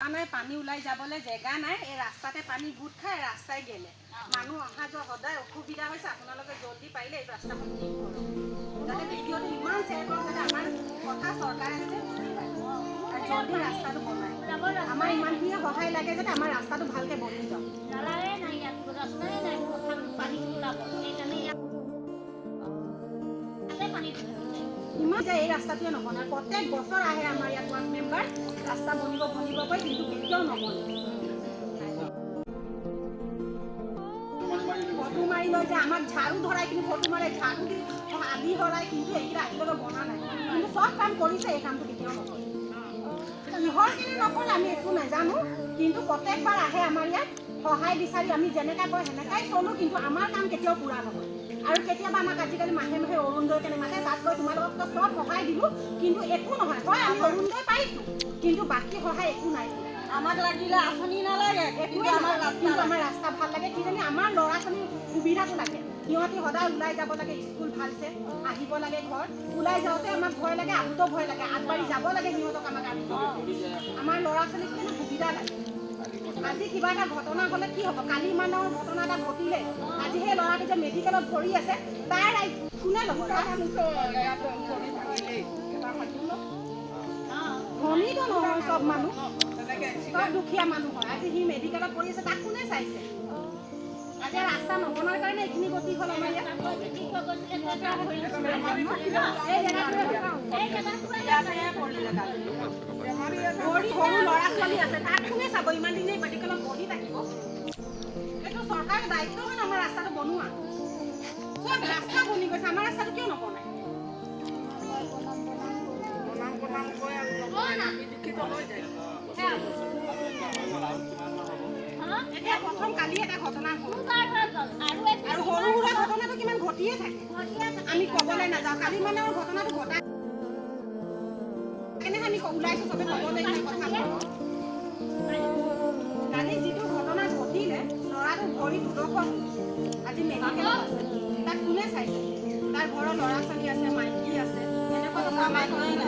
নাই পানী ওলাই যাবলৈ জেগা নাই এই ৰাস্তাতে পানী গোট খাই ৰাস্তাই গেলে মানুহ অহা যোৱা সদায় অসুবিধা হৈছে আপোনালোকে জলদি পাৰিলে এই ৰাস্তাখন ঠিক কৰক যাতে ভিডিঅ'টো ইমান শ্বেয়াৰ কৰক যাতে আমাৰ কথা চৰকাৰে যাতে বুজি পায় জলদি ৰাস্তাটো বনায় আমাৰ ইমানখিনি সহায় লাগে যাতে আমাৰ ৰাস্তাটো ভালকৈ বনি যাওক ইমান যে এই ৰাস্তাটোৱে নবনায় প্ৰত্যেক বছৰ আহে আমাৰ ইয়াত ৱাৰ্ড মেম্বাৰ ৰাস্তা বনিব কয় কিন্তু কেতিয়াও নবনে ফটো মাৰি লয় যে আমাক ঝাড়ু ধৰাই কিন্তু ফটো মাৰে ঝাড়ু দি আলি হৰাই কিন্তু এইকেইটা আজিলৈকে বনা নাই কিন্তু চব কাম কৰিছে এই কামটো কেতিয়াও নকৰে কিহৰখিনি নকৰে আমি একো নাজানো কিন্তু প্ৰত্যেকবাৰ আহে আমাৰ ইয়াত সহায় বিচাৰি আমি যেনেকৈ কয় সেনেকাই চলোঁ কিন্তু আমাৰ কাম কেতিয়াও পূৰা নহয় আৰু কেতিয়াবা আমাক আজিকালি মাহে মাহে অৰুণোদয় কেনে মাতে তাত গৈ তোমালোকক চব সহায় দিলোঁ কিন্তু একো নহয় হয় আমি অৰুণোদয় পাইছোঁ কিন্তু বাকী সহায় একো নাই আমাক লাগিলে আঁচনি নালাগে একোৱে কিন্তু আমাৰ ৰাস্তা ভাল লাগে কিজানি আমাৰ ল'ৰা ছোৱালীৰ সুবিধাটো লাগে সিহঁতি সদায় ওলাই যাব লাগে স্কুল ভালছে আহিব লাগে ঘৰ ওলাই যাওঁতে আমাক ভয় লাগে আহোঁতেও ভয় লাগে আগবাঢ়ি যাব লাগে সিহঁতক আমাক আনিব আমাৰ ল'ৰা ছোৱালীক কিন্তু সুবিধা লাগে আজি কিবা এটা ঘটনা হ'লে কি হ'ব কালি ইমান ডাঙৰ ঘটনা এটা ঘটিলে আজি সেই ল'ৰাটো যে মেডিকেলত ভৰি আছে তাৰ কোনে ল'ব ধনীটো নহয় চব মানুহ চব দুখীয়া মানুহ হয় আজি সি মেডিকেলত পৰি আছে তাক কোনে চাইছে আজি ৰাস্তা নবনাৰ কাৰণে এইখিনি গতি হ'ল আমাৰ ইয়াত সৰু ল'ৰা ছোৱালী আছে তাক কোনে চাব ইমান দিনে মেডিকেলত বহি থাকিব এইটো চৰকাৰৰ দায়িত্ব হয় আমাৰ ৰাস্তাটো বনোৱা চব ৰাস্তা বনি গৈছে আমাৰ ৰাস্তাটো কিয় নবনায় এতিয়া প্ৰথম কালি এটা ঘটনা হ'ল আৰু সৰু সুৰা ঘটনাটো কিমান ঘটিয়ে থাকে আমি ক'বলৈ নাযাওঁ কালি মানে ঘটনাটো ঘটাই কেনেকৈ আমি ওলাইছোঁ চবে ক'ব লাগিব কথা কালি যিটো ঘটনা ঘটিলে ল'ৰাটো ভৰি দুডোখৰ আজি মেডিকেলত আছে তাক কোনে চাইছে তাৰ ঘৰৰ ল'ৰা ছোৱালী আছে মাইকী আছে এনেকুৱা কথা